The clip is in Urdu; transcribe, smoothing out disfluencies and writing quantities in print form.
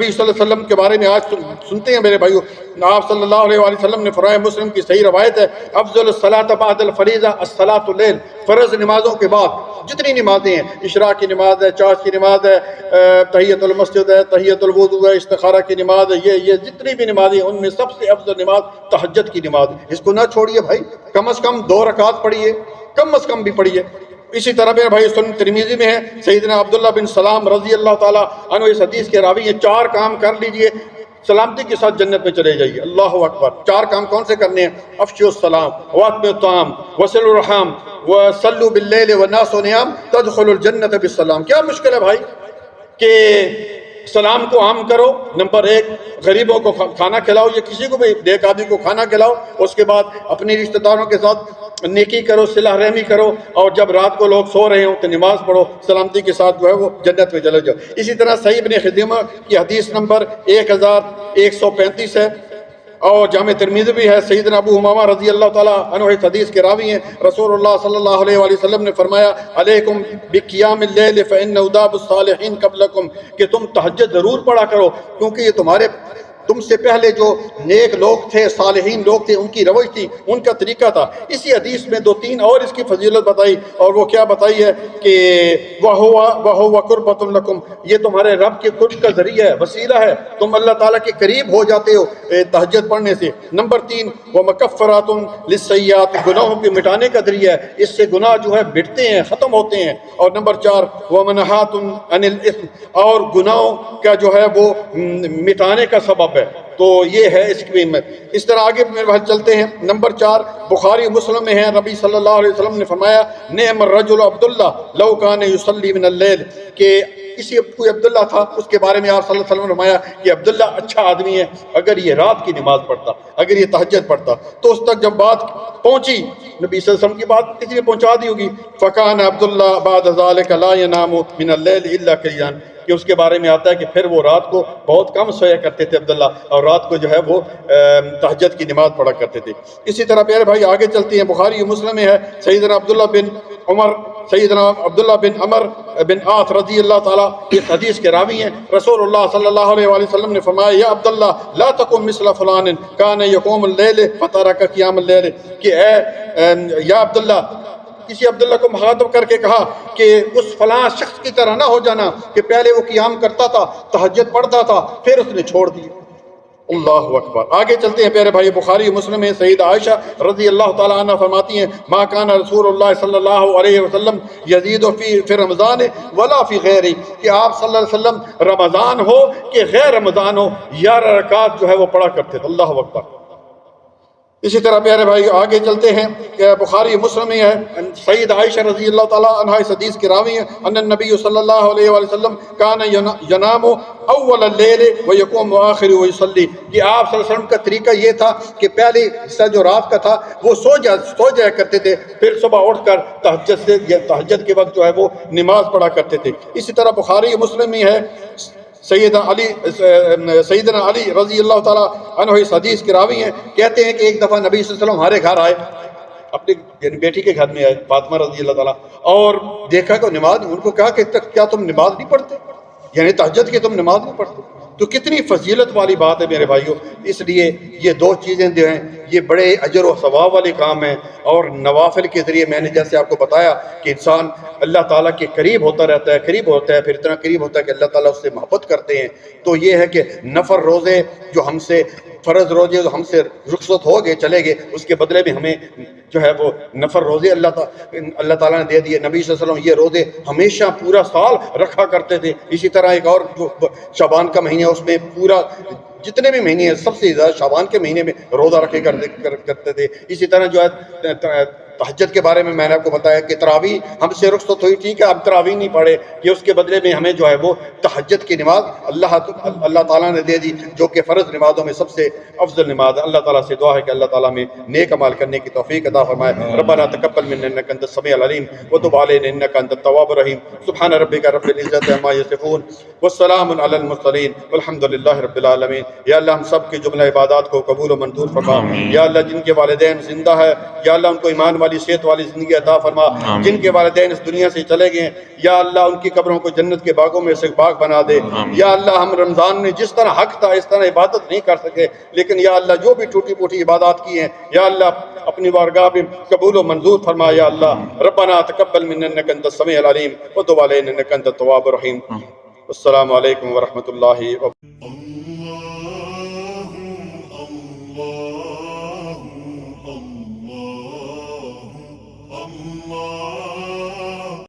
نبی صلی اللہ علیہ وسلم کے بارے میں آج سنتے ہیں میرے بھائیو، آپ صلی اللہ علیہ وآلہ وسلم نے فرمایا، مسلم کی صحیح روایت ہے، افضل الصلاۃ بعد الفریضہ الصلاۃ اللیل، فرض نمازوں کے بعد جتنی نمازیں ہیں، اشراق کی نماز ہے، چاش کی نماز ہے، تحیۃ المسجد ہے، تحیۃ الوضو ہے، استخارہ کی نماز ہے، یہ جتنی بھی نمازیں ہیں ان میں سب سے افضل نماز تہجد کی نماز ہے۔ اس کو نہ چھوڑیے بھائی، کم از کم 2 رکعت پڑھیے، کم از کم بھی پڑھیے۔ اسی طرح میرے بھائی سنن ترمذی میں ہے، سیدنا عبداللہ بن سلام رضی اللہ تعالیٰ عنہ اس حدیث کے راوی ہیں، 4 کام کر لیجئے سلامتی کے ساتھ جنت میں چلے جائیے۔ اللہ اکبر۔ 4 کام کون سے کرنے ہیں؟ افشوا السلام واطعموا الطعام وصلوا الرحم وصلوا باللیل والناس نیام تدخلوا الجنۃ بالسلام۔ کیا مشکل ہے بھائی کہ سلام کو عام کرو، نمبر 1 غریبوں کو کھانا کھلاؤ، یا کسی کو بھی نیک آدمی کو کھانا کھلاؤ، اس کے بعد اپنے رشتہ داروں کے ساتھ نیکی کرو، صلہ رحمی کرو، اور جب رات کو لوگ سو رہے ہوں تو نماز پڑھو، سلامتی کے ساتھ جو ہے وہ جنت میں چلے جاؤ۔ اسی طرح صحیح ابن خزیمہ کی حدیث نمبر 1135 ہے، اور جامع ترمذی بھی ہے، سیدنا ابو امامہ رضی اللہ تعالیٰ عنہ اس حدیث کے راوی ہیں، رسول اللہ صلی اللہ علیہ وآلہ وسلم نے فرمایا، علیکم بقیام اللیل فإن داب الصالحین قبلکم، کہ تم تہجد ضرور پڑھا کرو، کیونکہ یہ تم سے پہلے جو نیک لوگ تھے، صالحین لوگ تھے، ان کی روش تھی، ان کا طریقہ تھا۔ اسی حدیث میں 2-3 اور اس کی فضیلت بتائی، اور وہ کیا بتائی ہے کہ وَهُوَ قُرْبَةٌ لَكُمْ، یہ تمہارے رب کے قرب کا ذریعہ ہے، وسیلہ ہے، تم اللہ تعالیٰ کے قریب ہو جاتے ہو تہجد پڑھنے سے۔ نمبر 3 وَمَكَفَّرَاتٌ لِلسَّيِّئَاتِ، گناہوں کے مٹانے کا ذریعہ ہے، اس سے گناہ جو ہے مٹتے ہیں، ختم ہوتے ہیں۔ اور نمبر 4 وَمَنْهَاتٌ عَنِ الْإِثْمِ، اور گناہوں کا جو ہے وہ مٹانے کا سبب ہے۔ تو یہ ہے اس کی میں اس طرح آگے میرے بھائی چلتے ہیں۔ نمبر 4 بخاری مسلم میں ہے، نبی صلی اللہ علیہ وسلم نے فرمایا، نعم الرجل عبداللہ لو کان یصلی من اللیل، کہ کسی کوئی عبداللہ تھا، اس کے بارے میں آپ صلی اللہ علیہ وسلم نے فرمایا کہ عبداللہ اچھا آدمی ہے، اگر یہ رات کی نماز پڑھتا، اگر یہ تہجد پڑھتا۔ تو اس تک جب بات پہنچی، نبی صلی اللہ علیہ وسلم کی بات کسی نے پہنچا دی ہوگی، فکان عبداللہ بعد ذلک لا ینام من اللیل الا قلیلا، کہ اس کے بارے میں آتا ہے کہ پھر وہ رات کو بہت کم سویا کرتے تھے عبداللہ، اور رات کو جو ہے وہ تہجد کی نماز پڑھا کرتے تھے۔ اسی طرح پیارے بھائی آگے چلتے ہیں، بخاری مسلم میں ہے، سیدنا عبداللہ بن عمر بن عاص رضی اللہ تعالیٰ اس حدیث کے راوی ہیں، رسول اللہ صلی اللہ علیہ وآلہ وسلم نے فرمایا، یا عبداللہ لا تکن مثل فلان کان یقوم اللیل فترک قیام اللیل، کہ اے یا عبداللہ، کسی عبداللہ کو مخاطب کر کے کہا کہ اس فلاں شخص کی طرح نہ ہو جانا کہ پہلے وہ قیام کرتا تھا، تہجد پڑھتا تھا، پھر اس نے چھوڑ دی۔ اللہ اکبر۔ آگے چلتے ہیں پیارے بھائی، بخاری مسلم میں سیدہ عائشہ رضی اللہ تعالیٰ عنہ فرماتی ہیں، ما کان رسول اللہ صلی اللہ علیہ وسلم یزید فی رمضان ولا فی غیر، کہ آپ صلی اللہ علیہ وسلم رمضان ہو کہ غیر رمضان ہو 11 رکعت جو ہے وہ پڑھا کرتے تھے۔ اللہ اکبر۔ اسی طرح پیارے بھائی آگے چلتے ہیں، بخاری مسلم میں ہے، سید عائشہ رضی اللہ تعالیٰ عنہ اس حدیث کے راوی ہیں، ان النبی صلی اللہ علیہ وآلہ وسلم کان ینام اول اللیل ویقوم آخر ویصلی، کہ آپ صلی اللہ علیہ وسلم کا طریقہ یہ تھا کہ پہلی حصہ جو رات کا تھا وہ سو جایا کرتے تھے، پھر صبح اٹھ کر تہجد کے وقت جو ہے وہ نماز پڑھا کرتے تھے۔ اسی طرح بخاری مسلم میں ہے، سیدنا علی رضی اللہ تعالیٰ عنہ اس حدیث کے راوی ہیں، کہتے ہیں کہ ایک دفعہ نبی صلی اللہ علیہ وسلم ہمارے گھر آئے، اپنی بیٹی کے گھر میں آئے، فاطمہ رضی اللہ تعالیٰ، اور دیکھا کہ نماز، ان کو کہا کہ کیا تم نماز نہیں پڑھتے، یعنی تہجد کی تم نماز نہیں پڑھتے؟ تو کتنی فضیلت والی بات ہے میرے بھائیوں۔ اس لیے یہ 2 چیزیں جو ہیں یہ بڑے اجر و ثواب والے کام ہیں، اور نوافل کے ذریعے میں نے جیسے آپ کو بتایا کہ انسان اللہ تعالیٰ کے قریب ہوتا رہتا ہے، قریب ہوتا ہے، پھر اتنا قریب ہوتا ہے کہ اللہ تعالیٰ اس سے محبت کرتے ہیں۔ تو یہ ہے کہ نفل روزے جو ہم سے، فرض روزے جو ہم سے رخصت ہو گئے چلے گئے، اس کے بدلے میں ہمیں جو ہے وہ نفل روزے اللہ تعالیٰ نے دے دیے۔ نبی صلی اللہ علیہ وسلم یہ روزے ہمیشہ پورا سال رکھا کرتے تھے۔ اسی طرح ایک اور جو شعبان کا مہینہ، اس میں پورا جتنے بھی مہینے ہیں سب سے زیادہ شعبان کے مہینے میں روزہ رکھے کرتے تھے۔ اسی طرح جو ہے تہجد کے بارے میں نے آپ کو بتایا کہ تراویح ہم سے رخصت ہوئی، ٹھیک ہے ہم تراویح نہیں پڑھے، کہ اس کے بدلے میں ہمیں جو ہے وہ تہجد کی نماز اللہ تعالیٰ نے دے دی، جو کہ فرض نمازوں میں سب سے افضل نماز ہے۔ اللہ تعالیٰ سے دعا ہے کہ اللہ تعالیٰ میں نیک عمل کرنے کی توفیق عطا فرمائے۔ ربنا تقبل منا انک انت السمیع العلیم وتب علینا انک انت التواب الرحیم۔ سبحان ربک رب العزۃ عما یصفون والسلام علی المرسلین والحمد للہ رب العالمین۔ یا اللہ ہم سب کی جملہ عبادات کو قبول و منظور فرما. یا اللہ جن کے والدین زندہ ہے یا اللہ ان کو ایمان والی صحت والی زندگی عطا فرما. جن کے والدین اس دنیا سے چلے گئے یا اللہ ان کی قبروں کو جنت کے باغوں میں سے باغ بنا دے. یا اللہ ہم رمضان میں جس طرح حق تھا اس طرح عبادت نہیں کر سکے، لیکن یا اللہ جو بھی ٹوٹی پوٹی عبادات کی ہیں یا اللہ اپنی بارگاہ میں قبول و منظور فرما. یا اللہ ربنا تقبل منا انک انت السمیع العلیم وتب علینا انک انت التواب الرحیم. السلام علیکم ورحمۃ اللہ وبرکاتہ.